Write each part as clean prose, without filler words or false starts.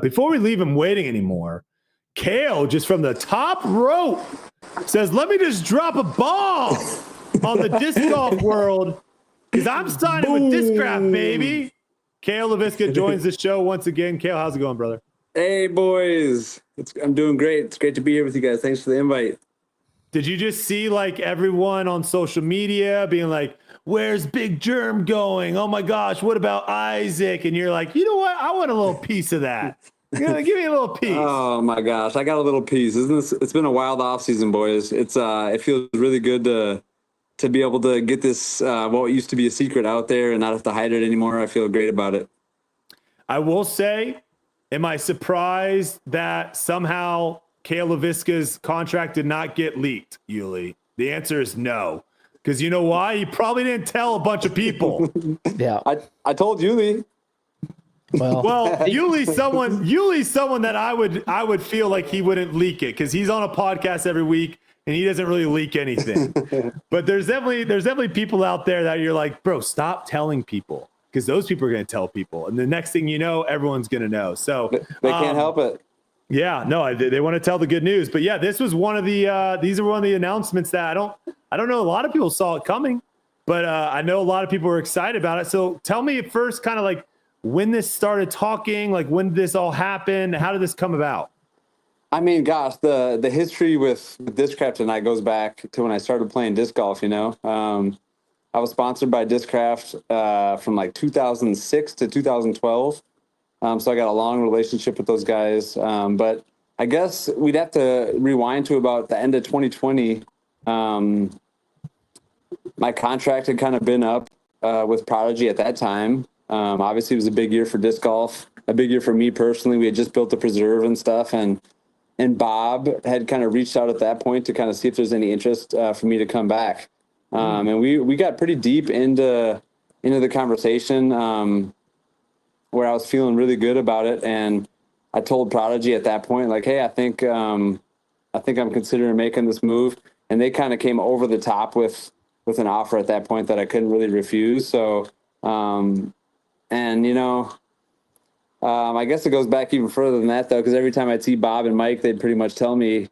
before we leave him waiting anymore, Cale, just from the top rope, says, let me just drop a bomb on the disc golf world because I'm signing with Discraft, baby. Cale Leiviska joins the show once again. Cale, how's it going, brother? Hey, boys. I'm doing great. It's great to be here with you guys. Thanks for the invite. Did you just see like everyone on social media being like, where's Big Germ going? Oh my gosh, what about Isaac? And you're like, you know what? I want a little piece of that. Give me a little piece. Oh my gosh, I got a little piece. It's been a wild off season, boys. It feels really good to be able to get this what used to be a secret out there and not have to hide it anymore. I feel great about it. I will say, am I surprised that somehow Cale Leiviska's contract did not get leaked, Yuli? The answer is no. Because you know why? He probably didn't tell a bunch of people. Yeah. I told Yuli. Well, Yuli's someone that I would feel like he wouldn't leak it because he's on a podcast every week and he doesn't really leak anything. But there's definitely people out there that you're like, bro, stop telling people because those people are going to tell people, and the next thing you know, everyone's going to know. So they can't help it. Yeah, no, they want to tell the good news. But yeah, this was one of the these are one of the announcements that I don't know. A lot of people saw it coming, but I know a lot of people were excited about it. So tell me first, kind of like when this started talking, like when did this all happen? How did this come about? I mean, gosh, the history with Discraft and I goes back to when I started playing disc golf. You know, I was sponsored by Discraft from like 2006 to 2012. So I got a long relationship with those guys. But I guess we'd have to rewind to about the end of 2020. My contract had kind of been up with Prodigy at that time. Obviously, it was a big year for disc golf, a big year for me personally. We had just built the preserve and stuff. And Bob had kind of reached out at that point to kind of see if there's any interest for me to come back. And we got pretty deep into the conversation where I was feeling really good about it. And I told Prodigy at that point, like, hey, I think I'm considering making this move. And they kind of came over the top with an offer at that point that I couldn't really refuse. So, and you know, I guess it goes back even further than that, though, because every time I'd see Bob and Mike, they'd pretty much tell me,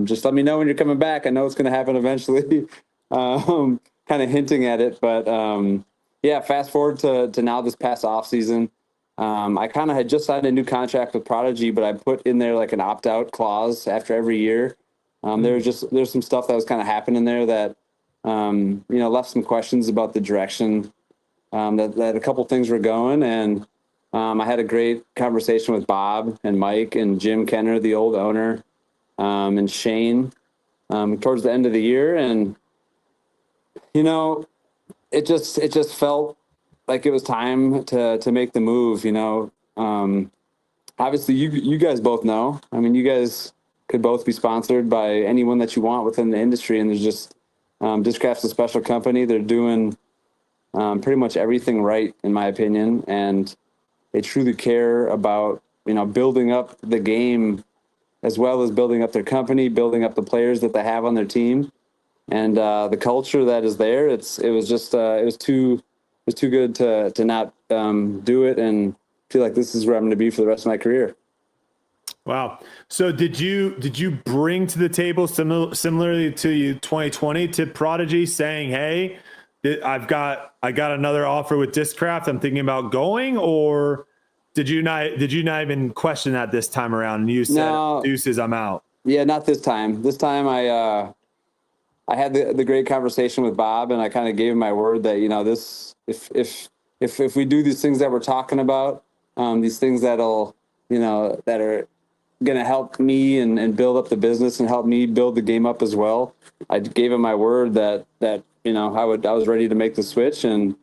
just let me know when you're coming back. I know it's going to happen eventually, kind of hinting at it. But, yeah, fast forward to now this past off season. I kind of had just signed a new contract with Prodigy, but I put in there like an opt-out clause after every year. There's some stuff that was kind of happening there that, you know, left some questions about the direction that a couple things were going. And I had a great conversation with Bob and Mike and Jim Kenner, the old owner, and Shane towards the end of the year. And, you know, it just felt like it was time to make the move, you know. Obviously, you guys both know. I mean, you guys could both be sponsored by anyone that you want within the industry. And there's just Discraft's a special company. They're doing pretty much everything right, in my opinion. And they truly care about, you know, building up the game as well as building up their company, building up the players that they have on their team. And the culture that is there, it was too good to not do it and feel like this is where I'm going to be for the rest of my career. Wow. So did you bring to the table similarly to you 2020 to Prodigy saying, hey, I got another offer with Discraft, I'm thinking about going, or did you not even question that this time around and you said, no, deuces, I'm out? Yeah, not this time. This time I had the great conversation with Bob, and I kind of gave him my word that, you know, this, if we do these things that we're talking about, these things that'll, you know, that are going to help me and build up the business and help me build the game up as well. I gave him my word that, you know, I was ready to make the switch. And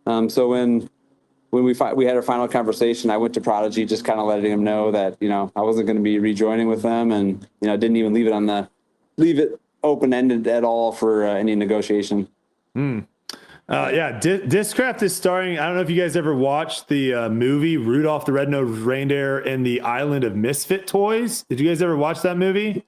so when we had our final conversation, I went to Prodigy, just kind of letting him know that, you know, I wasn't going to be rejoining with them, and, you know, didn't even leave it open-ended at all for any negotiation. Yeah, Discraft is starring. I don't know if you guys ever watched the movie Rudolph the Red-Nosed Reindeer and the Island of Misfit Toys. Did you guys ever watch that movie?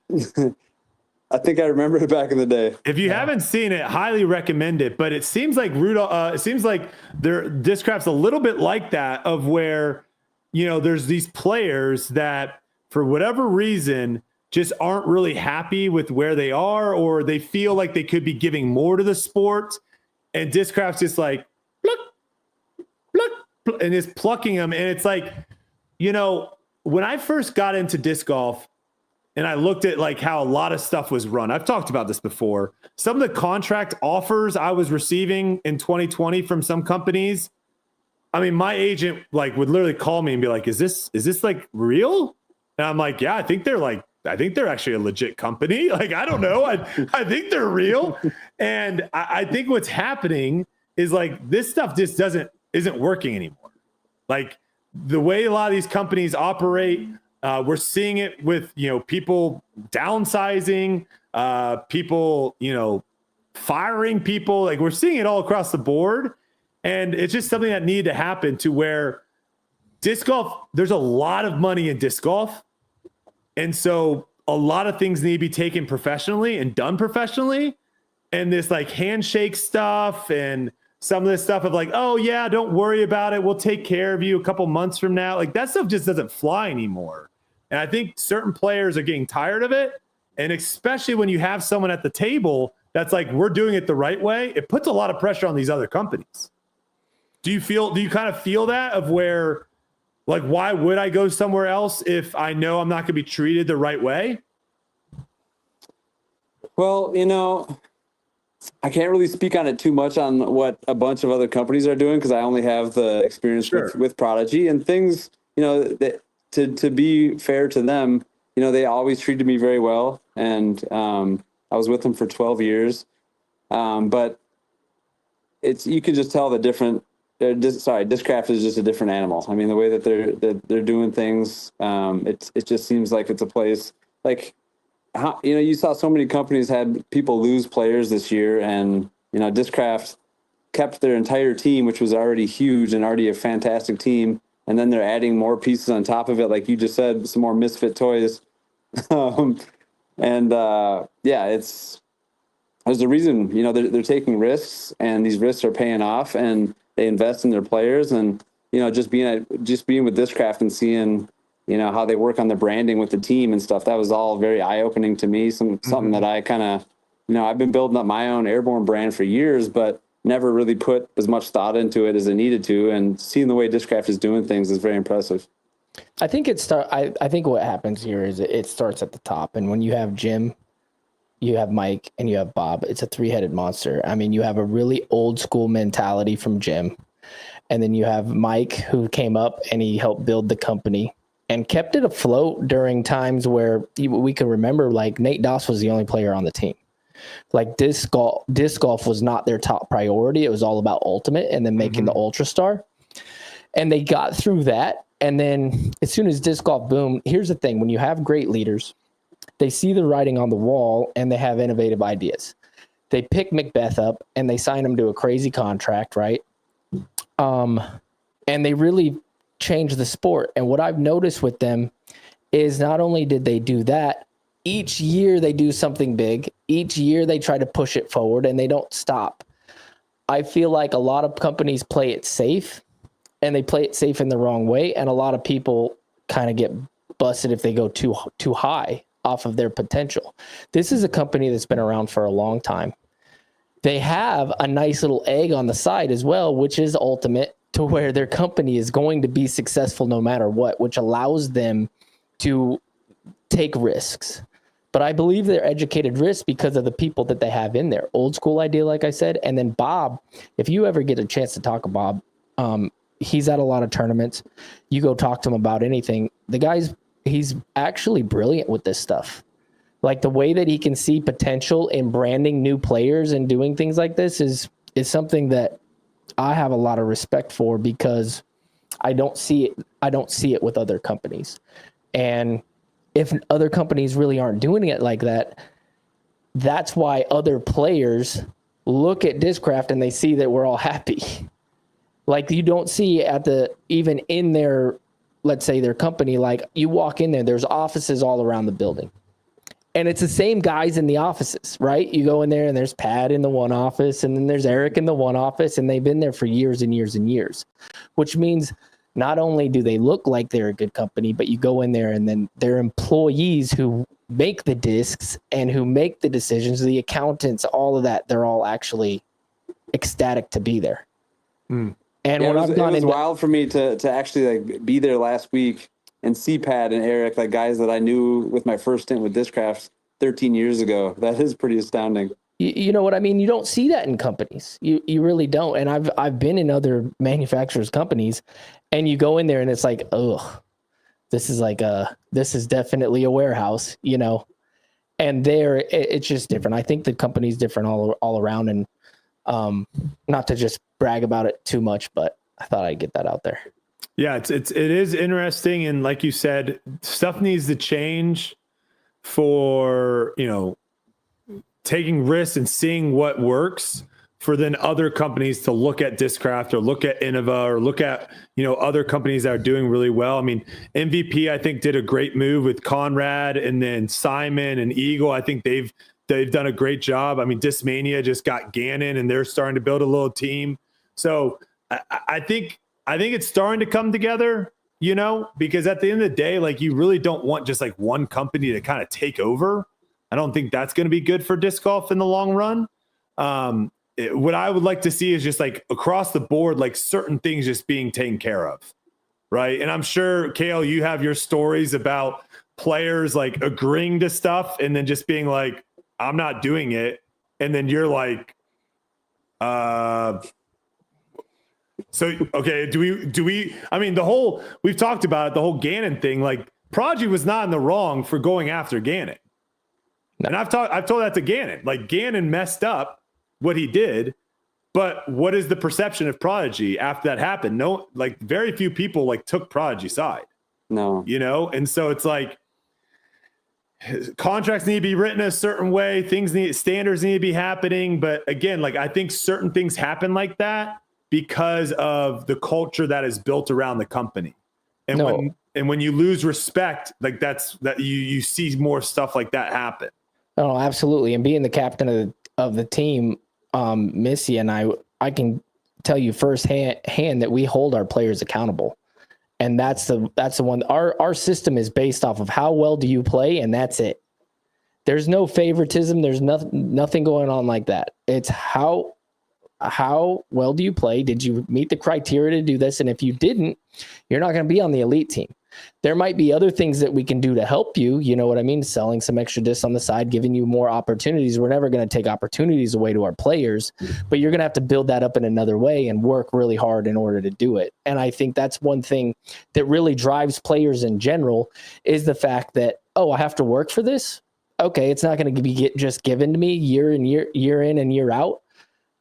I think I remember it back in the day. If you haven't seen it, highly recommend it. But it seems like Discraft's a little bit like that, of where there's these players that for whatever reason just aren't really happy with where they are, or they feel like they could be giving more to the sport. And Discraft's just like, pluck, pluck, pluck, and is plucking them. And it's like, when I first got into disc golf and I looked at like how a lot of stuff was run, I've talked about this before. Some of the contract offers I was receiving in 2020 from some companies, I mean, my agent like would literally call me and be like, is this like real? And I'm like, yeah, I think they're actually a legit company. Like, I don't know. I think they're real. And I think what's happening is like, this stuff just isn't working anymore. Like the way a lot of these companies operate, we're seeing it with, people downsizing, people, firing people. Like we're seeing it all across the board. And it's just something that needed to happen to where disc golf, there's a lot of money in disc golf. And so a lot of things need to be taken professionally and done professionally. And this like handshake stuff and some of this stuff of like, oh yeah, don't worry about it, we'll take care of you a couple months from now. Like that stuff just doesn't fly anymore. And I think certain players are getting tired of it. And especially when you have someone at the table that's like, we're doing it the right way, it puts a lot of pressure on these other companies. Do you kind of feel that of where, like, why would I go somewhere else if I know I'm not going to be treated the right way? Well, I can't really speak on it too much on what a bunch of other companies are doing because I only have the experience with Prodigy and things, that to be fair to them, they always treated me very well. And I was with them for 12 years. But you can just tell the different. Discraft is just a different animal. I mean, the way that they're doing things, it just seems like it's a place like, you saw so many companies had people lose players this year, and Discraft kept their entire team, which was already huge and already a fantastic team, and then they're adding more pieces on top of it, like you just said, some more misfit toys, there's a reason. They're taking risks, and these risks are paying off, and they invest in their players. And just being with Discraft and seeing how they work on the branding with the team and stuff, that was all very eye-opening to me. Something that I kind of I've been building up my own airborne brand for years, but never really put as much thought into it as I needed to. And seeing the way Discraft is doing things is very impressive. I think I think what happens here is it starts at the top, and when you have Jim, you have Mike, and you have Bob, it's a three-headed monster. I mean, you have a really old school mentality from Jim, and then you have Mike, who came up and he helped build the company and kept it afloat during times where we can remember, like Nate Doss was the only player on the team. Like disc golf was not their top priority. It was all about Ultimate and then making the Ultra Star. And they got through that. And then as soon as disc golf boomed, here's the thing. When you have great leaders, they see the writing on the wall and they have innovative ideas. They pick Macbeth up and they sign him to a crazy contract, right? And they really change the sport. And what I've noticed with them is not only did they do that, each year they do something big. Each year they try to push it forward and they don't stop. I feel like a lot of companies play it safe, and they play it safe in the wrong way. And a lot of people kind of get busted if they go too high off of their potential. This is a company that's been around for a long time. They have a nice little egg on the side as well, which is Ultimate, to where their company is going to be successful no matter what, which allows them to take risks. But I believe they're educated risks because of the people that they have in there. Old school idea, like I said. And then Bob, if you ever get a chance to talk to Bob, he's at a lot of tournaments. You go talk to him about anything. He's actually brilliant with this stuff. Like the way that he can see potential in branding new players and doing things like this is something that I have a lot of respect for, because I don't see it with other companies. And if other companies really aren't doing it like that, that's why other players look at Discraft and they see that we're all happy. Like you don't see even in their, let's say their company, like you walk in there's offices all around the building. And it's the same guys in the offices, right? You go in there and there's Pat in the one office, and then there's Eric in the one office, and they've been there for years and years and years, which means not only do they look like they're a good company, but you go in there and then their employees who make the discs and who make the decisions, the accountants, all of that, they're all actually ecstatic to be there. Mm. And Yeah, when it was, I've gone it was into wild for me to actually like be there last week and see Pat and Eric, like guys that I knew with my first stint with Discraft 13 years ago. That is pretty astounding. you know what I mean? You don't see that in companies. You really don't. And I've been in other manufacturers' companies, and you go in there and it's like, oh, this is definitely a warehouse, you know. And there, it's just different. I think the company's different all around. And not to just brag about it too much, but I thought I'd get that out there. Yeah, it is interesting, and like you said, stuff needs to change for, you know, taking risks and seeing what works, for then other companies to look at Discraft or look at Innova or look at, you know, other companies that are doing really well. I mean, MVP, I think, did a great move with Conrad, and then Simon and Eagle. I think they've done a great job. I mean, Discmania just got Gannon, and they're starting to build a little team. So I think it's starting to come together, you know, because at the end of the day, like, you really don't want just like one company to kind of take over. I don't think that's going to be good for disc golf in the long run. What I would like to see is just like across the board, like certain things just being taken care of. Right. And I'm sure, Cale, you have your stories about players like agreeing to stuff and then just being like, I'm not doing it. And then you're like, so, okay, do we, I mean, we've talked about it, the whole Gannon thing, like Prodigy was not in the wrong for going after Gannon. No. And I've told that to Gannon, like Gannon messed up what he did, but what is the perception of Prodigy after that happened? No, like very few people like took Prodigy's side. No, you know? And so it's like, contracts need to be written a certain way. Standards need to be happening. But again, like, I think certain things happen like that because of the culture that is built around the company. And when you lose respect, like that you see more stuff like that happen. Oh, absolutely. And being the captain of the team, Missy and I can tell you firsthand that we hold our players accountable. And that's the one. Our system is based off of how well do you play, and that's it. There's no favoritism. There's nothing going on like that. It's how well do you play? Did you meet the criteria to do this? And if you didn't, you're not going to be on the elite team. There might be other things that we can do to help you. You know what I mean? Selling some extra discs on the side, giving you more opportunities. We're never going to take opportunities away to our players, but you're going to have to build that up in another way and work really hard in order to do it. And I think that's one thing that really drives players in general is the fact that, oh, I have to work for this. Okay. It's not going to be just given to me year in and year out.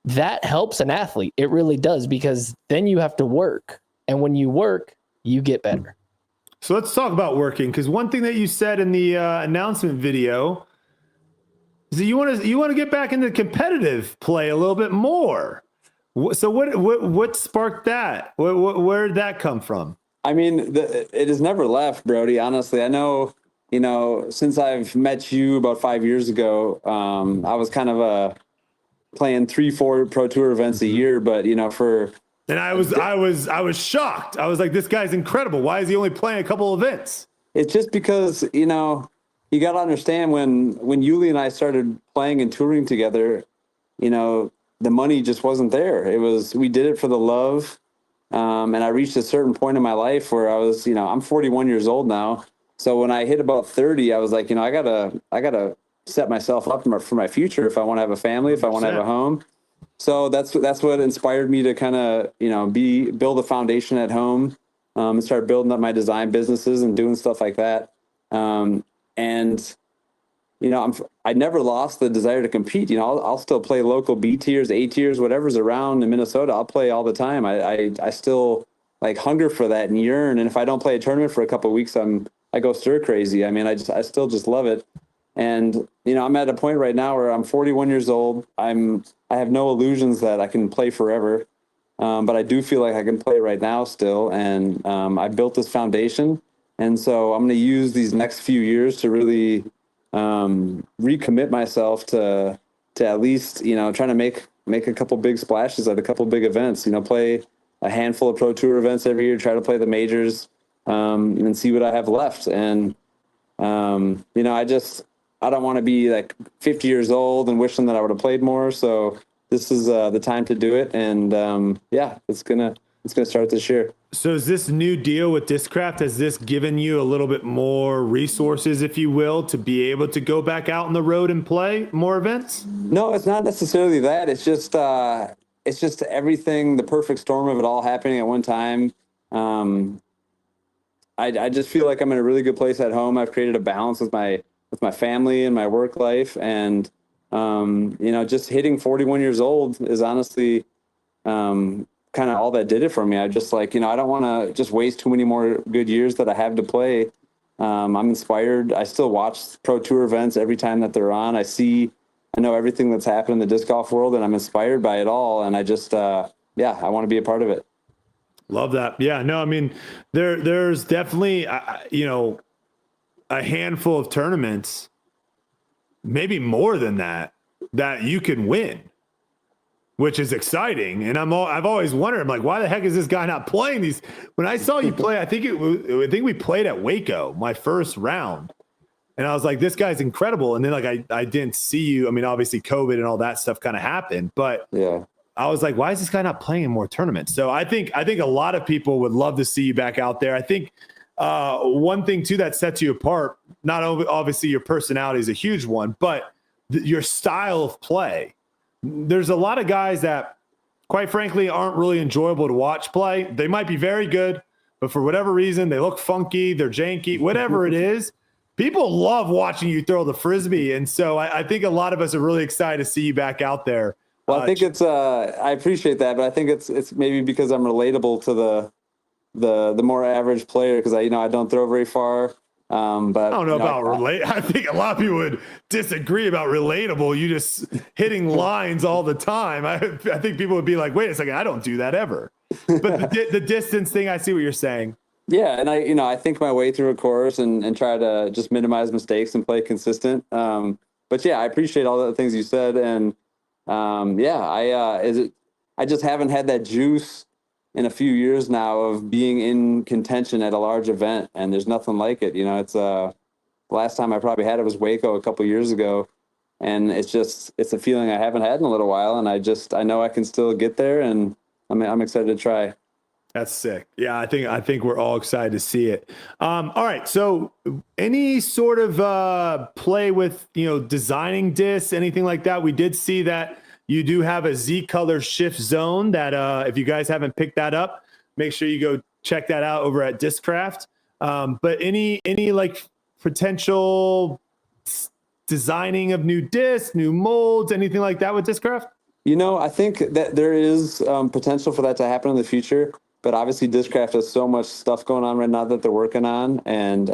That helps an athlete. It really does, because then you have to work. And when you work, you get better. So let's talk about working, because one thing that you said in the announcement video is that you want to get back into competitive play a little bit more. So what sparked that? Where did that come from? I mean, it has never left, Brody. Honestly, I know, you know, since I've met you about 5 years ago, I was kind of playing 3-4 Pro Tour events a year, but you know, and I was shocked. I was like, this guy's incredible. Why is he only playing a couple events? It's just because, you know, you got to understand when Yuli and I started playing and touring together, you know, the money just wasn't there. We did it for the love. And I reached a certain point in my life where I was, you know, I'm 41 years old now. So when I hit about 30, I was like, you know, I gotta set myself up for my future. If I want to have a family, if I want to have a home. So that's what inspired me to kind of, you know, build a foundation at home, and start building up my design businesses and doing stuff like that. And, you know, I never lost the desire to compete. You know, I'll still play local B tiers, A tiers, whatever's around in Minnesota. I'll play all the time. I still like hunger for that and yearn. And if I don't play a tournament for a couple of weeks, I go stir crazy. I mean, I still just love it. And, you know, I'm at a point right now where I'm 41 years old. I have no illusions that I can play forever. But I do feel like I can play right now still. And I built this foundation. And so I'm going to use these next few years to really recommit myself to at least, you know, trying to make a couple big splashes at a couple big events, you know, play a handful of Pro Tour events every year, try to play the majors, and see what I have left. And, you know, I don't want to be like 50 years old and wishing that I would have played more. So this is the time to do it. And yeah, it's gonna start this year. So is this new deal with Discraft, has this given you a little bit more resources, if you will, to be able to go back out on the road and play more events? No, it's not necessarily that. It's just everything, the perfect storm of it all happening at one time. I just feel like I'm in a really good place at home. I've created a balance with my family and my work life. And, you know, just hitting 41 years old is honestly, kind of all that did it for me. I just like, you know, I don't want to just waste too many more good years that I have to play. I'm inspired. I still watch Pro Tour events every time that they're on. I know everything that's happened in the disc golf world, and I'm inspired by it all. And I just, I want to be a part of it. Love that. Yeah, no, I mean, there's definitely, you know, a handful of tournaments, maybe more than that you can win, which is exciting. And I've always wondered, I'm like, why the heck is this guy not playing these? When I saw you play, I think we played at Waco, my first round. And I was like, this guy's incredible. And then like, I didn't see you. I mean, obviously COVID and all that stuff kind of happened, but yeah, I was like, why is this guy not playing in more tournaments? So I think a lot of people would love to see you back out there. I think one thing too that sets you apart, not only obviously your personality is a huge one, but your style of play. There's a lot of guys that, quite frankly, aren't really enjoyable to watch play. They might be very good, but for whatever reason, they look funky, they're janky, whatever it is. People love watching you throw the Frisbee. And so I think a lot of us are really excited to see you back out there. Well, I think it's, I appreciate that, but I think it's maybe because I'm relatable to the more average player, because I don't throw very far. But I don't know about relate. I think a lot of people would disagree about relatable. You just hitting lines all the time. I think people would be like, wait a second, I don't do that ever. But the distance thing, I see what you're saying. Yeah, and I think my way through a course and try to just minimize mistakes and play consistent. But yeah, I appreciate all the things you said, and I just haven't had that juice in a few years now of being in contention at a large event, and there's nothing like it. It's the last time I probably had it was Waco a couple years ago, and it's a feeling I haven't had in a little while, and I know I can still get there, and I'm excited to try. That's sick. Yeah, I think we're all excited to see it. All right, so any sort of play with designing discs, anything like that? We did see that you do have a Z color shift zone that if you guys haven't picked that up, make sure you go check that out over at Discraft. But any like potential designing of new discs, new molds, anything like that with Discraft? I think that there is potential for that to happen in the future, but obviously Discraft has so much stuff going on right now that they're working on. And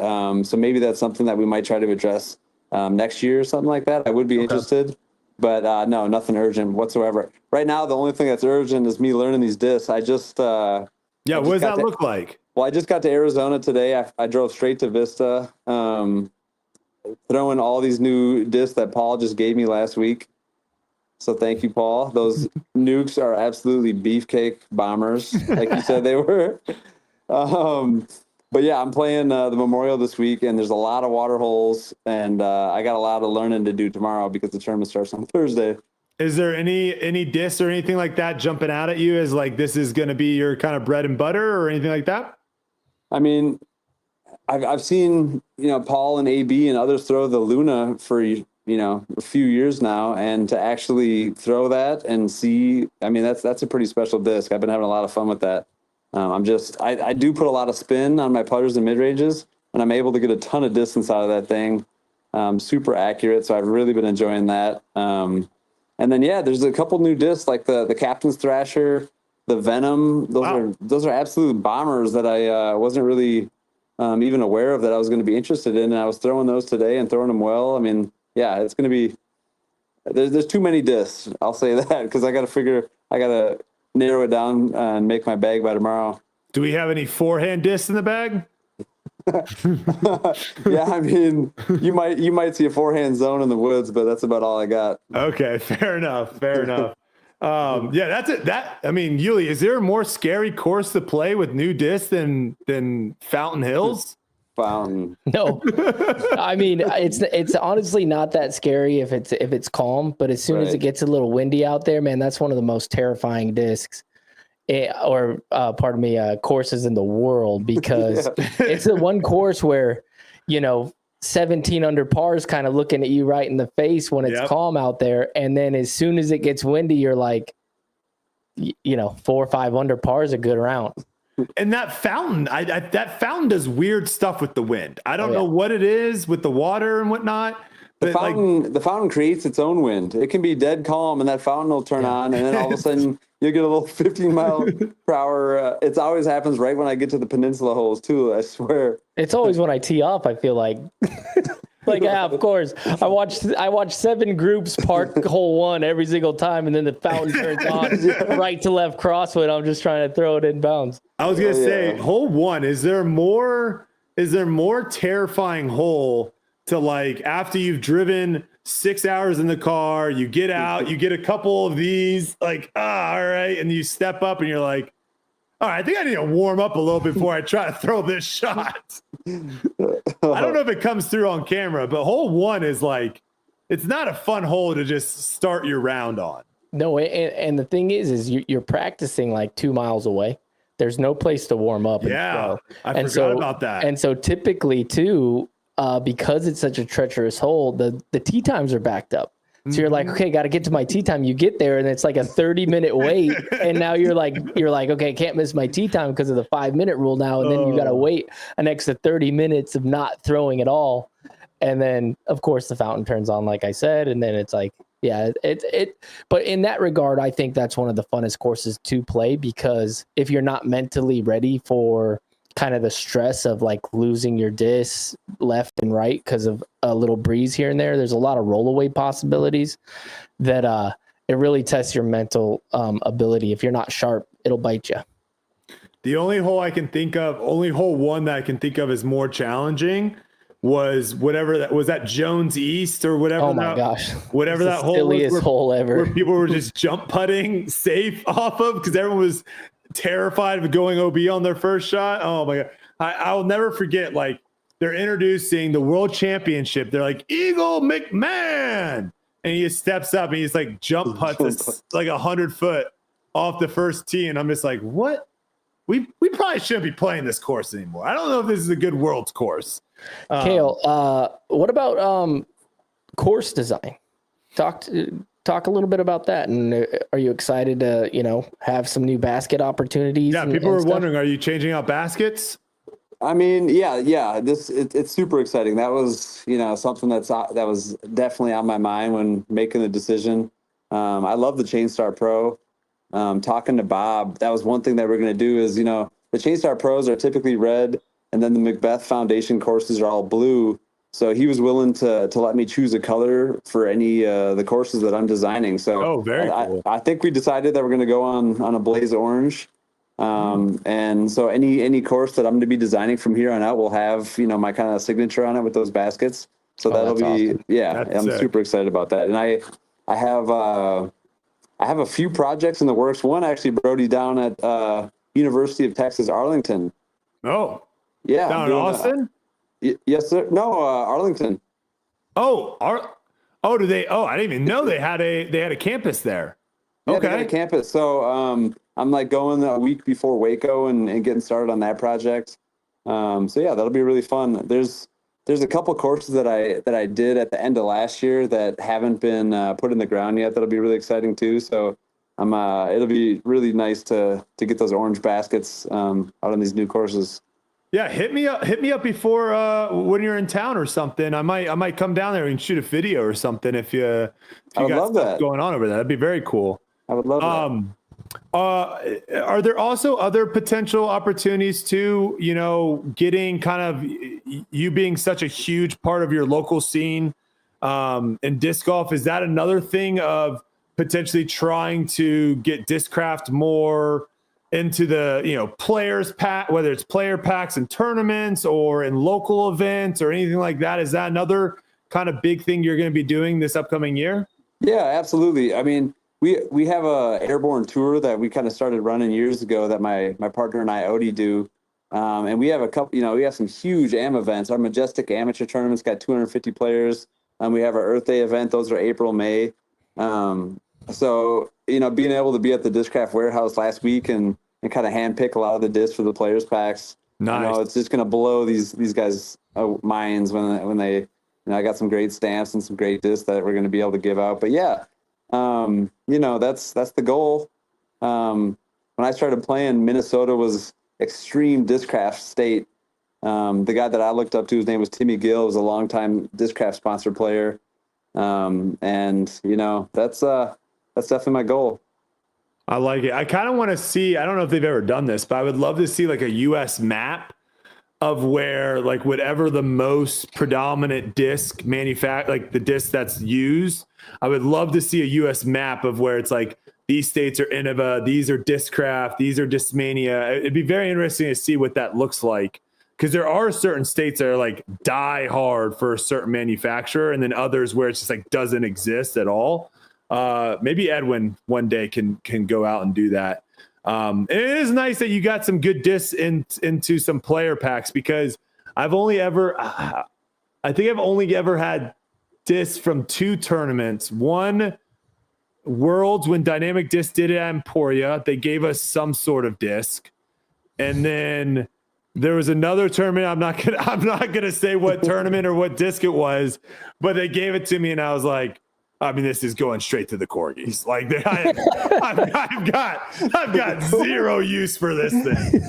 so maybe that's something that we might try to address next year or something like that. I would be interested. But no, nothing urgent whatsoever. Right now, the only thing that's urgent is me learning these discs. What does that look like? Well, I just got to Arizona today. I drove straight to Vista, throwing all these new discs that Paul just gave me last week. So thank you, Paul. Those nukes are absolutely beefcake bombers, like you said they were. But yeah, I'm playing the Memorial this week, and there's a lot of water holes, and I got a lot of learning to do tomorrow because the tournament starts on Thursday. Is there any discs or anything like that jumping out at you as like this is going to be your kind of bread and butter or anything like that? I mean, I've seen Paul and AB and others throw the Luna for a few years now, and to actually throw that and see, that's a pretty special disc. I've been having a lot of fun with that. I do put a lot of spin on my putters and mid ranges, and I'm able to get a ton of distance out of that thing. Super accurate. So I've really been enjoying that. And then, there's a couple new discs like the Captain's Thrasher, the Venom. Those are absolute bombers that I wasn't really even aware of that I was going to be interested in. And I was throwing those today and throwing them well. It's going to be, there's too many discs. I'll say that because I got to narrow it down and make my bag by tomorrow. Do we have any forehand discs in the bag? Yeah, you might see a forehand zone in the woods, but that's about all I got. Okay, fair enough. Yeah, that's it. I mean, Yuli, is there a more scary course to play with new discs than Fountain Hills? Fountain. No, I mean it's honestly not that scary if it's calm, but as soon as it gets a little windy out there, man, that's one of the most terrifying discs courses in the world, because it's the one course where 17 under par is kind of looking at you right in the face when it's calm out there, and then as soon as it gets windy, you're like, 4 or 5 under par is a good round. And that fountain, that fountain does weird stuff with the wind. I don't know what it is with the water and whatnot. The fountain creates its own wind. It can be dead calm, and that fountain will turn on, and then all of a sudden you'll get a little 15 mile per hour. It always happens right when I get to the peninsula holes too. I swear. It's always when I tee off. I feel like. Of course. I watched 7 groups park hole 1 every single time, and then the fountain turns on right to left crosswind. I'm just trying to throw it in bounds. I was gonna say, hole 1. Is there more terrifying hole to, like, after you've driven 6 hours in the car, you get out, you get a couple of these, like, all right, and you step up and you're like, all right, I think I need to warm up a little before I try to throw this shot. I don't know if it comes through on camera, but hole 1 is like, it's not a fun hole to just start your round on. No, and the thing is you're practicing like 2 miles away. There's no place to warm up. I forgot about that. And so typically too, because it's such a treacherous hole, the tee times are backed up. So you're like, okay, got to get to my tee time. You get there and it's like a 30-minute wait. And now you're like, okay, can't miss my tee time because of the 5-minute rule now. And then you got to wait an extra 30 minutes of not throwing at all. And then of course the fountain turns on, like I said, and then it's like, but in that regard, I think that's one of the funnest courses to play, because if you're not mentally ready for kind of the stress of like losing your disc left and right because of a little breeze here and there's a lot of rollaway possibilities that it really tests your mental ability. If you're not sharp, it'll bite you. The only hole 1 that I can think of is more challenging was that Jones East or whatever. Oh my gosh. Whatever that hole was, silliest hole ever. Where people were just jump putting safe off of because everyone was terrified of going OB on their first shot. Oh my God. I'll never forget, like, they're introducing the world championship. They're like, Eagle McMahon. And he just steps up and he's like jump putts like 100 foot off the first tee. And I'm just like, what? We probably shouldn't be playing this course anymore. I don't know if this is a good world's course. Cale, what about course design? Talk a little bit about that. And are you excited to, have some new basket opportunities? Yeah, people were wondering, are you changing out baskets? I mean, yeah. It's super exciting. That was, something that was definitely on my mind when making the decision. I love the Chainstar Pro. Talking to Bob, that was one thing that we're going to do is, the Chainstar Pros are typically red, and then the Macbeth Foundation courses are all blue. So he was willing to let me choose a color for any the courses that I'm designing. So very cool. I think we decided that we're going to go on a blaze orange. And so any course that I'm going to be designing from here on out will have, my kind of signature on it with those baskets. So that'll be awesome. I'm super excited about that. And I have a few projects in the works. One actually, Brody, down at University of Texas Arlington. Oh, yeah, down in Austin. Yes, sir. No, Arlington. Do they? Oh, I didn't even know they had a campus there. Yeah, they had a campus. So I'm like going a week before Waco and getting started on that project. So yeah, that'll be really fun. There's a couple courses that I did at the end of last year that haven't been put in the ground yet. That'll be really exciting too. So it'll be really nice to get those orange baskets out on these new courses. Yeah, hit me up before when you're in town or something. I might come down there and shoot a video or something if you got stuff going on over there. That'd be very cool. I would love that. Are there also other potential opportunities too, getting kind of you being such a huge part of your local scene in disc golf? Is that another thing of potentially trying to get Discraft more into the, players pack, whether it's player packs and tournaments or in local events or anything like that? Is that another kind of big thing you're going to be doing this upcoming year? Yeah, absolutely. I mean, we have a airborne tour that we kind of started running years ago that my partner and I, Odie, do. And we have a couple, we have some huge AM events. Our Majestic Amateur Tournament's got 250 players. We have our Earth Day event. Those are April, May. So, being able to be at the Discraft warehouse last week and kind of handpick a lot of the discs for the players packs. Nice. It's just going to blow these guys' minds when they, I got some great stamps and some great discs that we're going to be able to give out. But yeah, that's the goal. When I started playing, Minnesota was extreme Discraft state. The guy that I looked up to, his name was Timmy Gill, was a longtime Discraft sponsor player. That's definitely my goal. I like it. I kind of want to see, I don't know if they've ever done this, but I would love to see like a US map of where, like, whatever the most predominant disc like the disc that's used. I would love to see a US map of where it's like, these states are Innova, these are Discraft, these are Discmania. It'd be very interesting to see what that looks like. Because there are certain states that are like die hard for a certain manufacturer, and then others where it's just like doesn't exist at all. Maybe Edwin one day can go out and do that. And it is nice that you got some good discs into some player packs, because I think I've only ever had discs from 2 tournaments. One, Worlds, when Dynamic Disc did it at Emporia, they gave us some sort of disc, and then there was another tournament. I'm not gonna say what tournament or what disc it was, but they gave it to me, and I was like, this is going straight to the corgis. Like, I've got zero use for this thing.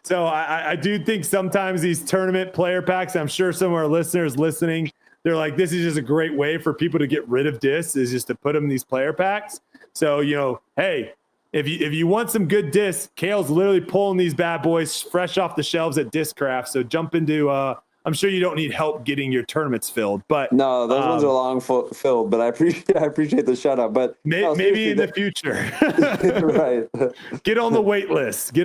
So I do think sometimes these tournament player packs, I'm sure some of our listeners listening, they're like, this is just a great way for people to get rid of discs, is just to put them in these player packs. So, hey, if you want some good discs, Cale's literally pulling these bad boys fresh off the shelves at Discraft. So jump into, I'm sure you don't need help getting your tournaments filled, but no, those ones are long filled, but I appreciate the shout out, but maybe in the future, right. Get on the wait list.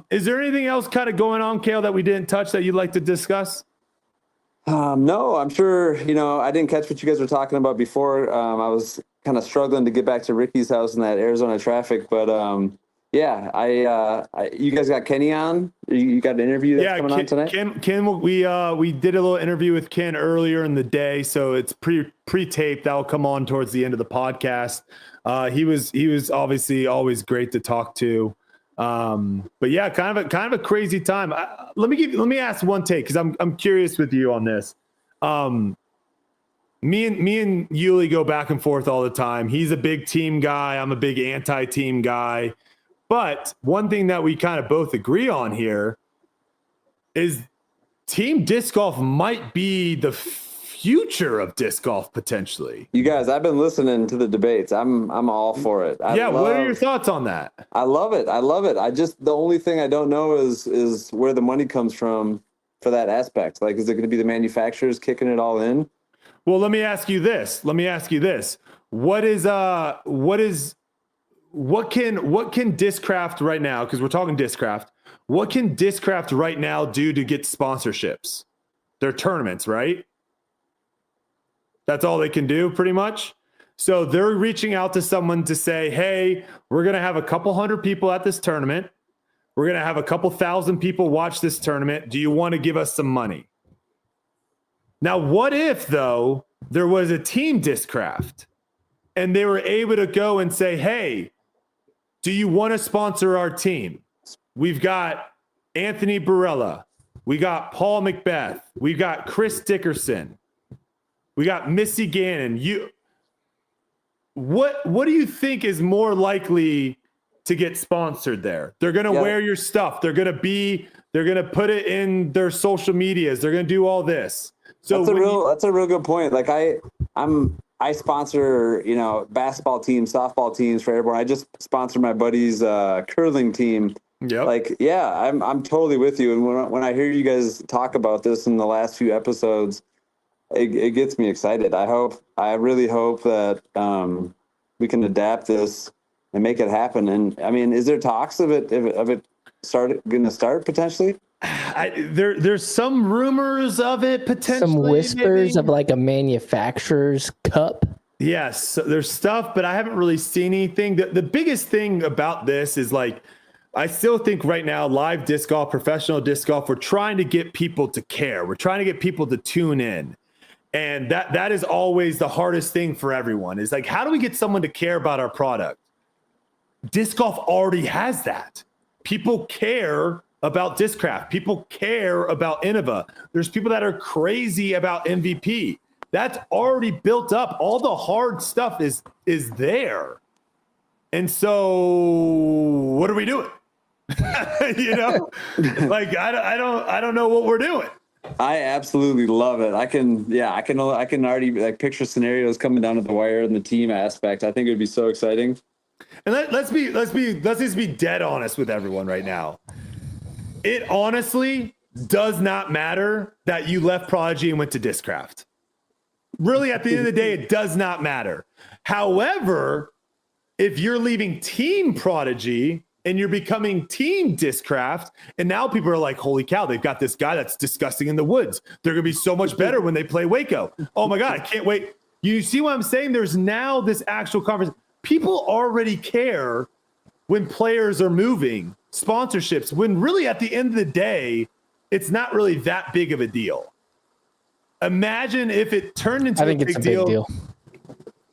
Is there anything else kind of going on, Cale, that we didn't touch that you'd like to discuss? No, I'm sure, I didn't catch what you guys were talking about before. I was kind of struggling to get back to Ricky's house in that Arizona traffic, but you guys got Kenny on? You got an interview that's coming on tonight? Ken, we did a little interview with Ken earlier in the day, so it's pre-taped. That'll come on towards the end of the podcast. He was obviously always great to talk to. But yeah, kind of a crazy time. Let me ask one take, because I'm curious with you on this. Me and Yuli go back and forth all the time. He's a big team guy. I'm a big anti-team guy. But one thing that we kind of both agree on here is team disc golf might be the future of disc golf potentially. You guys, I've been listening to the debates. I'm all for it. What are your thoughts on that? I love it. The only thing I don't know is where the money comes from for that aspect. Like, is it going to be the manufacturers kicking it all in? Well, let me ask you this. What can Discraft right now, because we're talking Discraft, what can Discraft right now do to get sponsorships? They're tournaments, right? That's all they can do, pretty much. So they're reaching out to someone to say, hey, we're going to have a couple hundred people at this tournament. We're going to have a couple thousand people watch this tournament. Do you want to give us some money? Now, what if, though, there was a team Discraft and they were able to go and say, hey, do you want to sponsor our team? We've got Anthony Barella. We got Paul Macbeth. We've got Chris Dickerson. We got Missy Gannon. What do you think is more likely to get sponsored there? They're going to wear your stuff. They're going to put it in their social medias. They're going to do all this. So that's a real good point. Like I sponsor, basketball teams, softball teams for Airborne. I just sponsor my buddy's curling team. Yep. Like, yeah, I'm totally with you. And when I hear you guys talk about this in the last few episodes, it gets me excited. I really hope that we can adapt this and make it happen. And I mean, is there talks of it going to start potentially? There's some rumors of it potentially. Some whispers of like a manufacturer's cup. Yes, so there's stuff, but I haven't really seen anything. The biggest thing about this is like, I still think right now, live disc golf, professional disc golf, we're trying to get people to care. We're trying to get people to tune in. And that is always the hardest thing for everyone is like, how do we get someone to care about our product? Disc golf already has that. People care about Discraft. People care about Innova. There's people that are crazy about MVP. That's already built up. All the hard stuff is there. And so what are we doing? You know, like I don't know what we're doing. I absolutely love it. I can already like picture scenarios coming down to the wire and the team aspect. I think it would be so exciting. And let's just be dead honest with everyone right now. It honestly does not matter that you left Prodigy and went to Discraft. Really, at the end of the day, it does not matter. However, if you're leaving Team Prodigy and you're becoming Team Discraft, and now people are like, holy cow, they've got this guy that's disgusting in the woods. They're going to be so much better when they play Waco. Oh my God, I can't wait. You see what I'm saying? There's now this actual conversation. People already care when players are moving, sponsorships, when really at the end of the day, it's not really that big of a deal. Imagine if it turned into a big deal.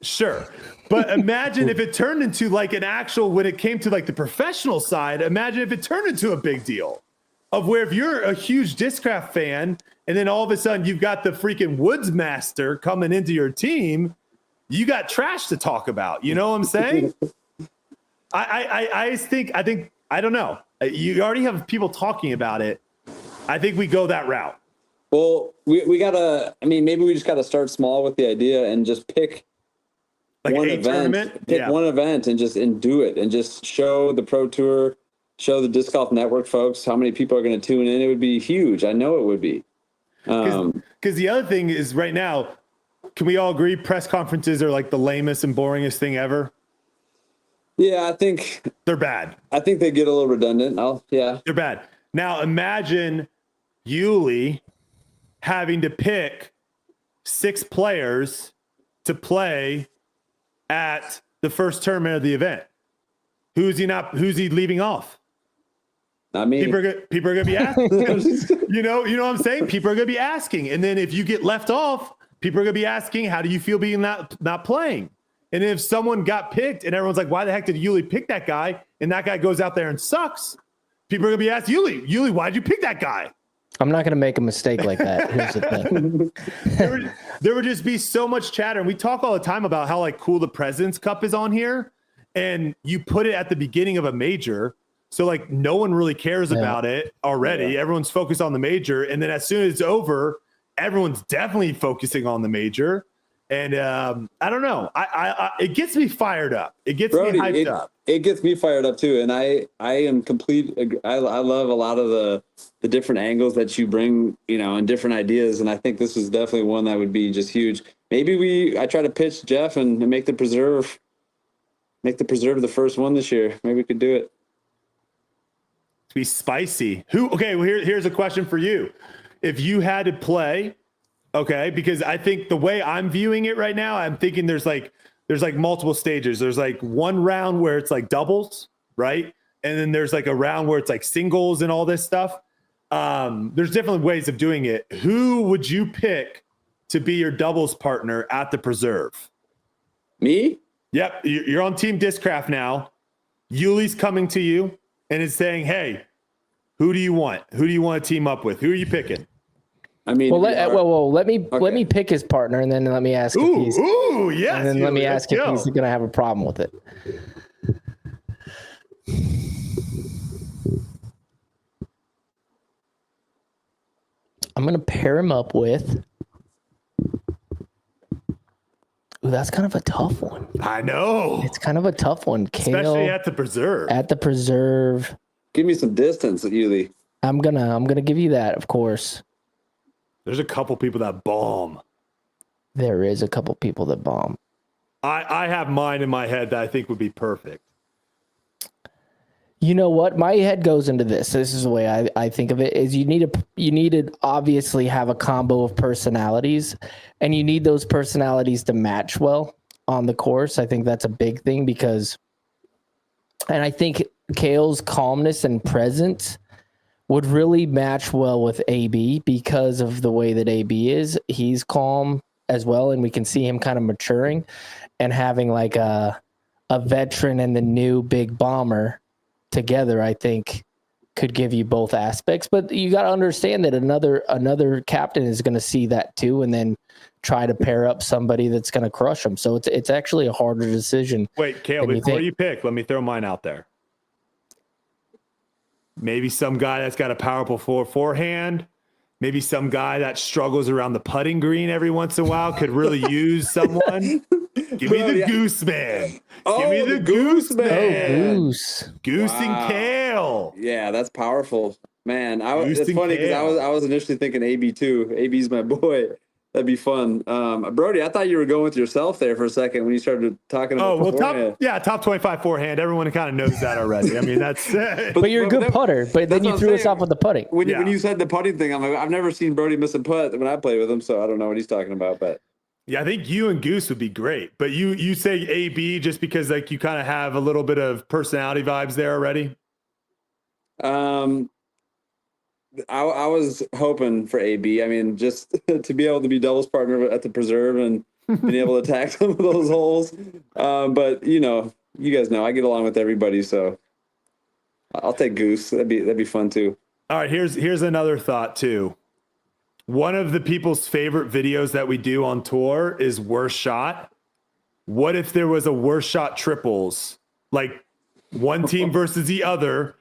Sure. But imagine if it turned into like an actual, when it came to like the professional side, imagine if it turned into a big deal of where if you're a huge Discraft fan and then all of a sudden you've got the freaking Woods Master coming into your team, you got trash to talk about. You know what I'm saying? I think, I don't know. You already have people talking about it. I think we go that route. Well, we gotta, I mean, maybe we just gotta start small with the idea and just pick like one event. One event and do it and just show the Pro Tour, show the Disc Golf Network folks how many people are going to tune in. It would be huge. I know it would be. Because the other thing is right now, can we all agree press conferences are like the lamest and boringest thing ever? Yeah, I think they're bad. I think they get a little redundant. They're bad. Now imagine Yuli having to pick 6 players to play at the first tournament of the event. Who's he leaving off? Not me. People are going to be asking. you know what I'm saying? People are going to be asking. And then if you get left off, people are going to be asking, how do you feel being not playing? And if someone got picked and everyone's like, why the heck did Yuli pick that guy? And that guy goes out there and sucks. People are going to be asking, Yuli, why'd you pick that guy? I'm not going to make a mistake like that. Here's the thing. there would just be so much chatter. And we talk all the time about how like cool the President's Cup is on here. And you put it at the beginning of a major. So like no one really cares about it already. Yeah. Everyone's focused on the major. And then as soon as it's over, everyone's definitely focusing on the major. And I don't know. It gets me fired up. It gets me hyped up. It gets me fired up too. And I am complete. I love a lot of the different angles that you bring, and different ideas. And I think this is definitely one that would be just huge. Maybe I try to pitch Jeff and make the preserve the first one this year. Maybe we could do it. Be spicy. Okay. Well, here's a question for you. If you had to play. Okay, because I think the way I'm viewing it right now, I'm thinking there's like multiple stages. There's like one round where it's like doubles, right? And then there's like a round where it's like singles and all this stuff. There's different ways of doing it. Who would you pick to be your doubles partner at the preserve? Me? Yep, you're on Team Discraft now. Yuli's coming to you and is saying, "Hey, who do you want? Who do you want to team up with? Who are you picking?" I mean, let me pick his partner, and then let me ask if he's. Yes. And then let me ask if he's going to have a problem with it. I'm going to pair him up with. Ooh, that's kind of a tough one. I know. It's kind of a tough one. Cale, especially at the preserve. At the preserve. Give me some distance, Yuli. I'm gonna give you that, of course. There's a couple people that bomb. There is a couple people that bomb. I have mine in my head that I think would be perfect. You know what? My head goes into this. This is the way I think of it, is you need to obviously have a combo of personalities, and you need those personalities to match well. on the course. I think that's a big thing and I think Cale's calmness and presence would really match well with AB because of the way that AB is. He's calm as well, and we can see him kind of maturing and having like a veteran and the new big bomber together, I think could give you both aspects. But you got to understand that another captain is going to see that too, and then try to pair up somebody that's going to crush them. So it's actually a harder decision. Wait, Cale, before you pick, let me throw mine out there. Maybe some guy that's got a powerful forehand. Maybe some guy that struggles around the putting green every once in a while could really use someone. Give me the goose man. Give me the goose man. Goose and Cale. Yeah, that's powerful, man. It's funny because I was initially thinking AB too. AB's my boy. That'd be fun. Brody, I thought you were going with yourself there for a second when you started talking about top 25 forehand. Everyone kind of knows that already. I mean, that's but you're a good putter. But then you threw us off with the putting. When you said the putting thing, I'm like, I've never seen Brody miss a putt when I play with him, so I don't know what he's talking about. But yeah, I think you and Goose would be great. But you say AB just because like you kind of have a little bit of personality vibes there already. I was hoping for AB. I mean, just to be able to be doubles partner at the preserve and being able to attack some of those holes. But you guys know I get along with everybody, so I'll take Goose. That'd be fun too. All right, here's another thought too. One of the people's favorite videos that we do on tour is worst shot. What if there was a worst shot triples? Like one team versus the other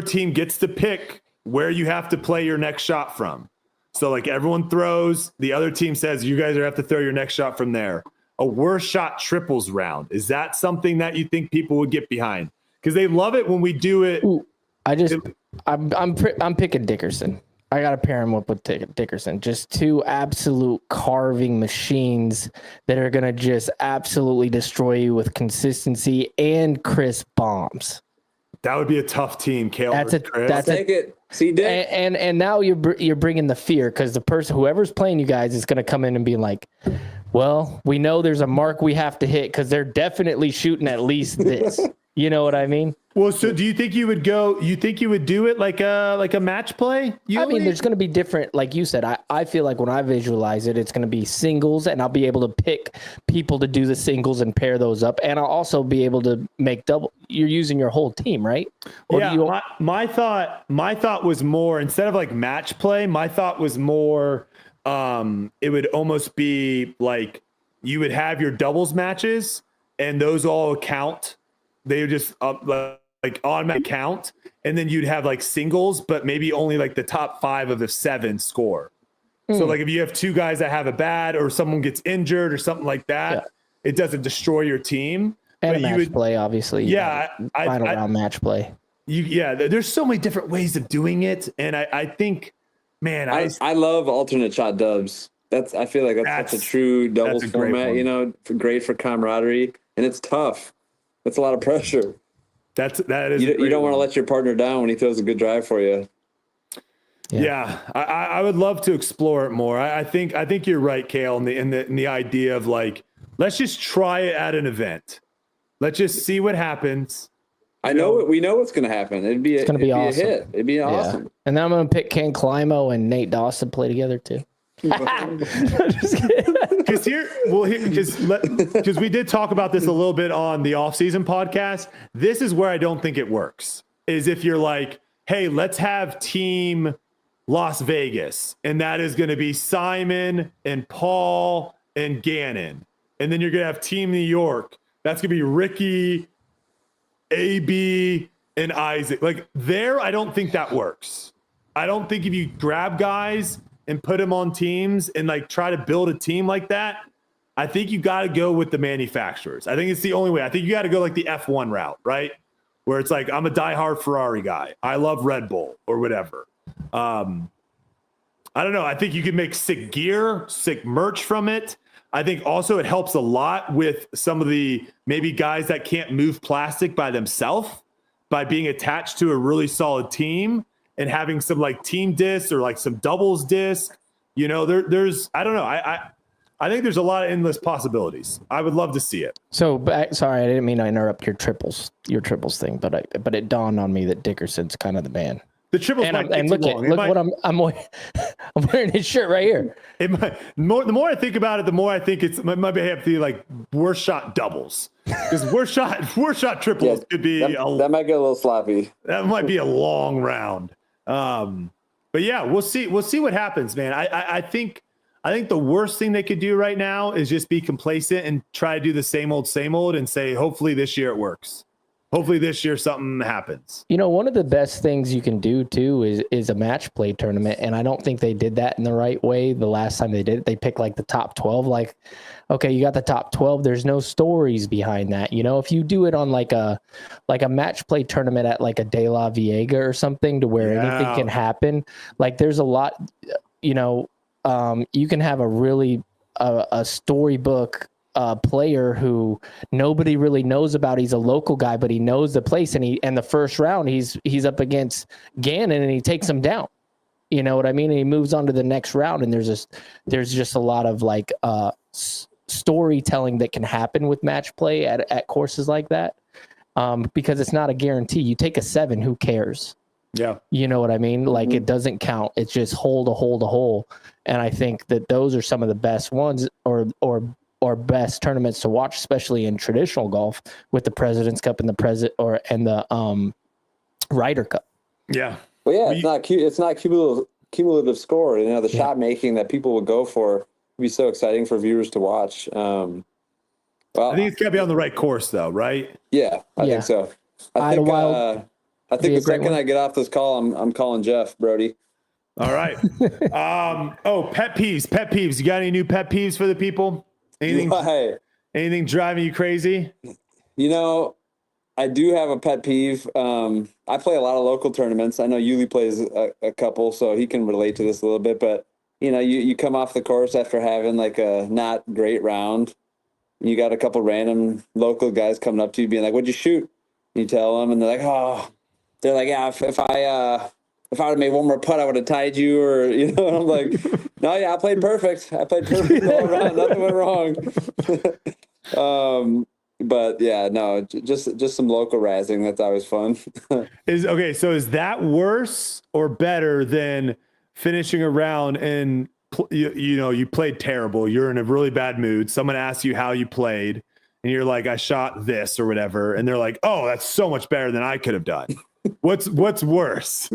team gets to pick where you have to play your next shot from. So like everyone throws, the other team says, you guys have to throw your next shot from there. A worst shot triples round. Is that something that you think people would get behind? Because they love it when we do it. Ooh, I'm picking Dickerson. I got to pair him up with Dickerson. Just two absolute carving machines that are going to just absolutely destroy you with consistency and crisp bombs. That would be a tough team, Cale. Take it. See, Dick. And now you're bringing the fear because the person, whoever's playing you guys, is going to come in and be like, well, we know there's a mark we have to hit because they're definitely shooting at least this. You know what I mean? Well, so do you think you would go? You think you would do it like a match play? I mean, there's going to be different. Like you said, I feel like when I visualize it, it's going to be singles, and I'll be able to pick people to do the singles and pair those up, and I'll also be able to make double. You're using your whole team, right? Or yeah. My thought was more, instead of like match play, my thought was more. It would almost be like you would have your doubles matches, and those all count. They would just like automatic count, and then you'd have like singles, but maybe only like the top 5 of the 7 score. So like if you have 2 guys that have a bad or someone gets injured or something like that, it doesn't destroy your team. And but match play, obviously. Yeah. Final round match play. There's so many different ways of doing it. And I think, man, I love alternate shot dubs. I feel like that's such a true doubles format, great for camaraderie, and it's tough. That's a lot of pressure. That is. You don't want to let your partner down when he throws a good drive for you. Yeah, I would love to explore it more. I think you're right, Cale, in the idea of like, let's just try it at an event. Let's just see what happens. We know what's going to happen. It'd be awesome. A hit. It'd be awesome. And then I'm going to pick Ken Climo and Nate Dawson play together too. Because we did talk about this a little bit on the off-season podcast. This is where I don't think it works. Is if you're like, hey, let's have team Las Vegas, and that is going to be Simon and Paul and Gannon, and then you're going to have team New York. That's going to be Ricky, AB, and Isaac. Like there, I don't think that works. I don't think if you grab guys and put them on teams and like try to build a team like that, I think you got to go with the manufacturers. I think it's the only way. I think you got to go like the F1 route, right? Where it's like, I'm a diehard Ferrari guy. I love Red Bull or whatever. I don't know. I think you can make sick gear, sick merch from it. I think also it helps a lot with some of the maybe guys that can't move plastic by themselves by being attached to a really solid team and having some like team disc or like some doubles disc, there's, I don't know. I think there's a lot of endless possibilities. I would love to see it. So, sorry, I didn't mean to interrupt your triples thing, but it dawned on me that Dickerson's kind of the man. The triples might take look too at long. what I'm wearing his shirt right here. It might, the more I think about it, the more I think it might be have to be like worst shot doubles, because worst shot triples could be that might get a little sloppy. That might be a long round. But yeah, we'll see what happens, man. I think the worst thing they could do right now is just be complacent and try to do the same old and say, hopefully this year it works. Hopefully this year something happens. You know, one of the best things you can do too is a match play tournament. And I don't think they did that in the right way. The last time they did it, they picked like the top 12, like, okay, you got the top 12. There's no stories behind that. You know, if you do it on like a match play tournament at like a De La Viega or something to where anything can happen, like there's a lot, you know, you can have a really a storybook player who nobody really knows about. He's a local guy, but he knows the place. And the first round, he's up against Gannon and he takes him down. You know what I mean? And he moves on to the next round. And there's just a lot of like storytelling that can happen with match play at courses like that, because it's not a guarantee. You take a 7, who cares? Yeah. You know what I mean? Like it doesn't count. It's just hole to hole to hole. And I think that those are some of the best ones or best tournaments to watch, especially in traditional golf with the President's Cup and the Ryder Cup. Yeah. Well, yeah, it's not cumulative score. You know, the shot making that people would go for would be so exciting for viewers to watch. Well, I think it's got to be on the right course, though, right? Yeah, I think so. I think the second I get off this call, I'm calling Jeff Brody. All right. Pet peeves. You got any new pet peeves for the people? Anything driving you crazy? You know, I do have a pet peeve. I play a lot of local tournaments. I know Yuli plays a couple, so he can relate to this a little bit. But, you know, you come off the course after having like a not great round. And you got a couple random local guys coming up to you being like, what'd you shoot? And you tell them, and they're like, yeah, if I would have made one more putt, I would have tied you, or, you know, and I'm like, no, yeah, I played perfect all around. Nothing went wrong. But yeah, no, just some local razzing. That's always fun. So is that worse or better than finishing a round and you played terrible? You're in a really bad mood. Someone asks you how you played, and you're like, I shot this or whatever, and they're like, oh, that's so much better than I could have done. What's worse?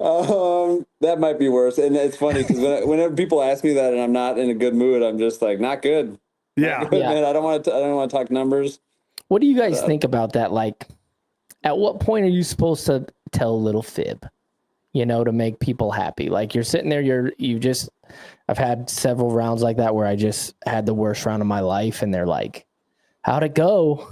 That might be worse. And it's funny because whenever people ask me that and I'm not in a good mood, I'm just like, not good. Yeah. Not good, man. I don't want to talk numbers. What do you guys think about that? Like, at what point are you supposed to tell a little fib, you know, to make people happy? Like, you're sitting there, I've had several rounds like that where I just had the worst round of my life, and they're like, how'd it go?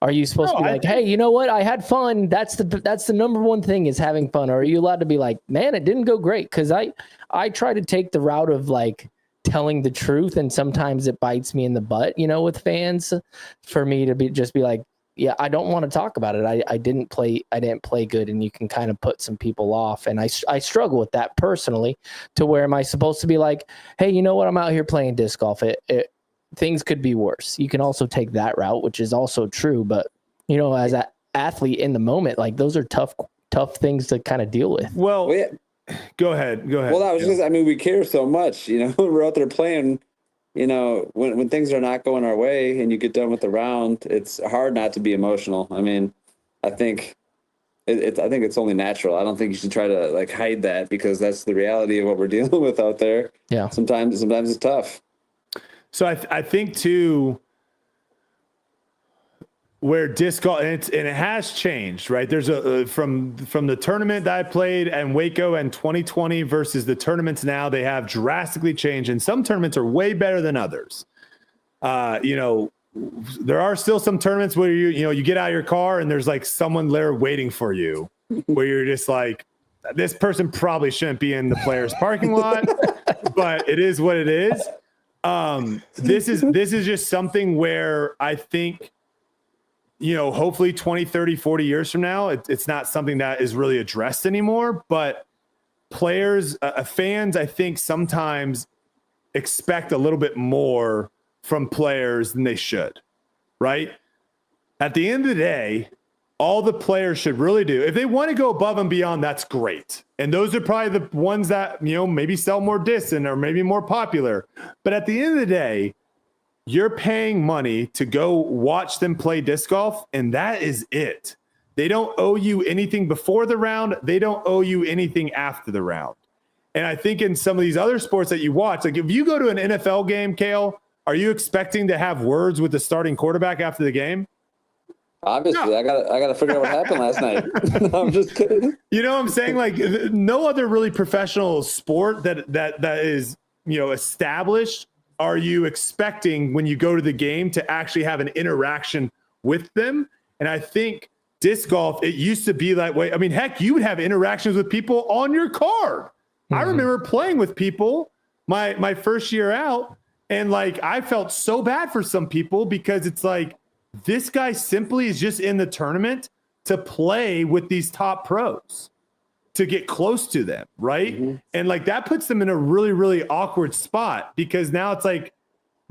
Are you supposed to be like, hey, you know what? I had fun. That's the number one thing, is having fun. Or are you allowed to be like, man, it didn't go great? Because I try to take the route of like telling the truth, and sometimes it bites me in the butt, you know, with fans, for me to be like, yeah, I don't want to talk about it. I didn't play good, and you can kind of put some people off. And I struggle with that personally, to where am I supposed to be like, hey, you know what? I'm out here playing disc golf. Things could be worse. You can also take that route, which is also true. But, you know, as an athlete in the moment, like, those are tough things to kind of deal with. Well, yeah. Go ahead. Well, we care so much, you know, when we're out there playing, you know, when things are not going our way and you get done with the round, it's hard not to be emotional. I mean, I think it's only natural. I don't think you should try to like hide that, because that's the reality of what we're dealing with out there. Yeah. Sometimes it's tough. So I think too, where disc golf, and it has changed, right? There's from the tournament that I played and Waco in 2020 versus the tournaments now, they have drastically changed, and some tournaments are way better than others. You know, there are still some tournaments where you get out of your car and there's like someone there waiting for you, where you're just like, this person probably shouldn't be in the player's parking lot, but it is what it is. This is just something where I think, you know, hopefully 20, 30, 40 years from now, it's not something that is really addressed anymore, but players, fans, I think sometimes expect a little bit more from players than they should, right? At the end of the day, all the players should really do, if they want to go above and beyond, that's great. And those are probably the ones that, maybe sell more discs and are maybe more popular. But at the end of the day, you're paying money to go watch them play disc golf, and that is it. They don't owe you anything before the round. They don't owe you anything after the round. And I think in some of these other sports that you watch, like if you go to an NFL game, Cale, are you expecting to have words with the starting quarterback after the game? Obviously, no. I gotta figure out what happened last night. I'm just kidding. You know what I'm saying? Like no other really professional sport that is, established are you expecting when you go to the game to actually have an interaction with them. And I think disc golf, it used to be that way. I mean, heck, you would have interactions with people on your card. Mm-hmm. I remember playing with people my first year out, and like I felt so bad for some people because it's like, this guy simply is just in the tournament to play with these top pros, to get close to them, right? Mm-hmm. And like that puts them in a really, really awkward spot because now it's like,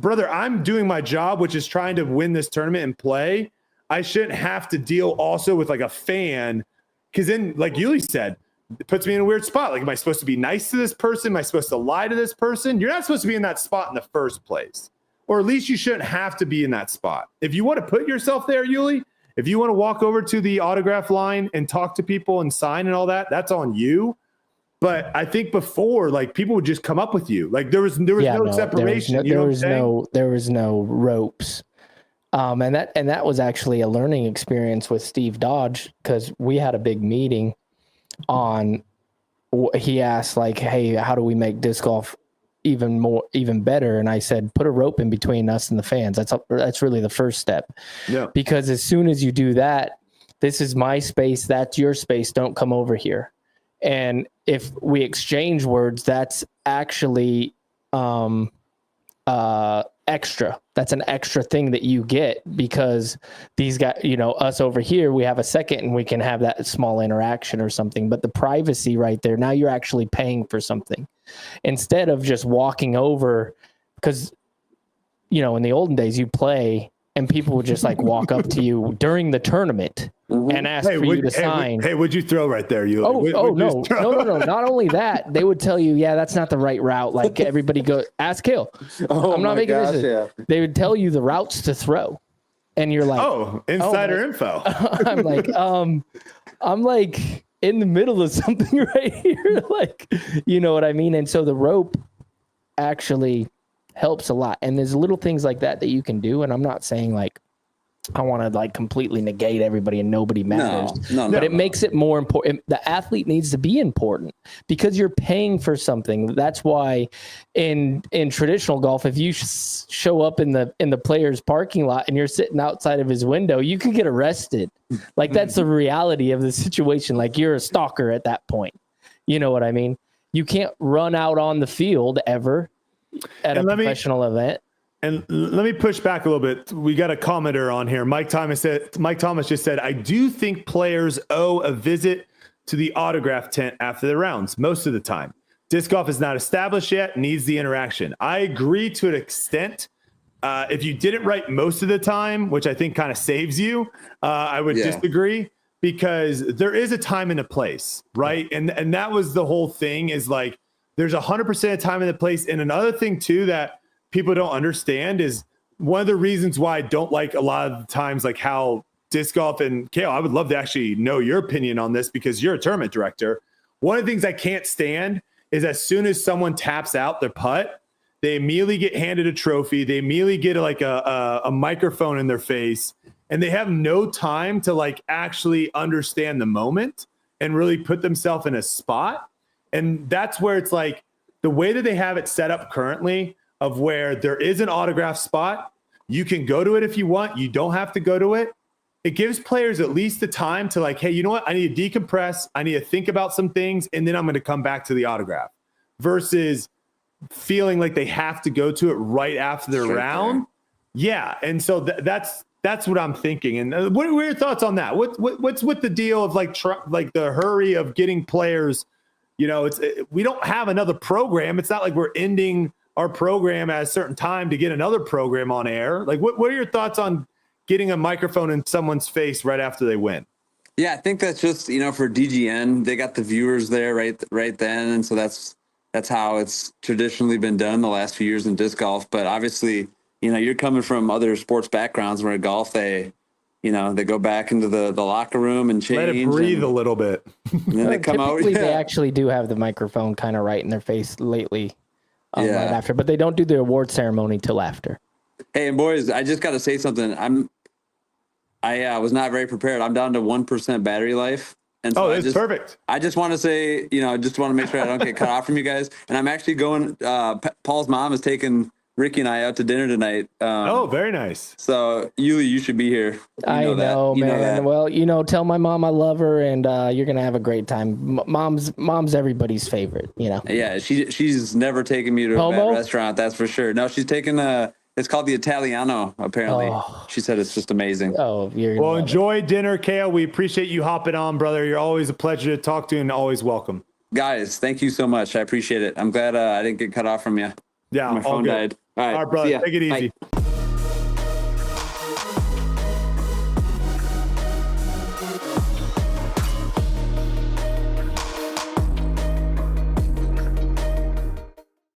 brother, I'm doing my job, which is trying to win this tournament and play. I shouldn't have to deal also with like a fan, because then, like Yuli said, it puts me in a weird spot. Like, am I supposed to be nice to this person? Am I supposed to lie to this person? You're not supposed to be in that spot in the first place. Or at least you shouldn't have to be in that spot. If you want to put yourself there, Yuli, if you want to walk over to the autograph line and talk to people and sign and all that, that's on you. But I think before, like people would just come up with you. Like there was no separation. There was no ropes. And that was actually a learning experience with Steve Dodge, because we had a big meeting on. He asked like, "Hey, how do we make disc golf even better?" And I said, put a rope in between us and the fans. That's really the first step. Yeah. Because as soon as you do that, this is my space, that's your space, don't come over here. And if we exchange words, that's actually extra. That's an extra thing that you get, because these guys, us over here, we have a second and we can have that small interaction or something. But the privacy right there, now you're actually paying for something instead of just walking over. Because, in the olden days, you play and people would just like walk up to you during the tournament and ask for you to sign. Hey, what'd you throw right there? No. Not only that, they would tell you, yeah, that's not the right route. Like everybody go ask Cale. I'm not making this. Yeah. They would tell you the routes to throw. And you're like, insider info. I'm like in the middle of something right here. Like, you know what I mean? And so the rope actually helps a lot. And there's little things like that you can do. And I'm not saying like I want to like completely negate everybody and nobody matters. But it makes it more important. The athlete needs to be important because you're paying for something. That's why in traditional golf, if you show up in the player's parking lot and you're sitting outside of his window, you can get arrested. Like that's the reality of the situation. Like you're a stalker at that point. You know what I mean? You can't run out on the field ever at a professional event. And let me push back a little bit. We got a commenter on here. Mike Thomas just said, I do think players owe a visit to the autograph tent after the rounds most of the time. Disc golf is not established yet, needs the interaction. I agree to an extent. If you did it right most of the time, which I think kind of saves you, I would disagree, because there is a time and a place, right? And that was the whole thing, is like there's 100% of time and the place. And another thing too that people don't understand is one of the reasons why I don't like a lot of the times like how disc golf, and Cale, I would love to actually know your opinion on this because you're a tournament director. One of the things I can't stand is as soon as someone taps out their putt, they immediately get handed a trophy. They immediately get like a microphone in their face, and they have no time to like actually understand the moment and really put themselves in a spot. And that's where it's like the way that they have it set up currently, of where there is an autograph spot, you can go to it if you want. You don't have to go to it. It gives players at least the time to like, hey, you know what? I need to decompress. I need to think about some things, and then I'm going to come back to the autograph, versus feeling like they have to go to it right after their round. Yeah. And so that's what I'm thinking. And what are your thoughts on that? What's with the deal of like the hurry of getting players? We don't have another program. It's not like we're ending our program at a certain time to get another program on air. Like, what are your thoughts on getting a microphone in someone's face right after they win? Yeah, I think that's just, for DGN, they got the viewers there right then. And so that's how it's traditionally been done the last few years in disc golf. But obviously, you're coming from other sports backgrounds where golf, they go back into the locker room and change. Let it breathe a little bit. And then they come out. Typically, they actually do have the microphone kind of right in their face lately, right after, but they don't do the award ceremony till after. Hey, and boys, I just got to say something. I was not very prepared. I'm down to 1% battery life. And so that's perfect. I just want to say, just want to make sure I don't get cut off from you guys. And I'm actually going, Paul's mom is taking Ricky and I out to dinner tonight. Very nice. So you should be here. I know, man. Well, tell my mom I love her, and you're going to have a great time. Mom's everybody's favorite, Yeah, she's never taken me to a bad restaurant, that's for sure. No, she's taken it's called the Italiano, apparently. Oh. She said it's just amazing. Oh, well, enjoy dinner, Cale. We appreciate you hopping on, brother. You're always a pleasure to talk to and always welcome. Guys, thank you so much. I appreciate it. I'm glad I didn't get cut off from you. Yeah, my phone died. All right, brother. Take it easy. Bye.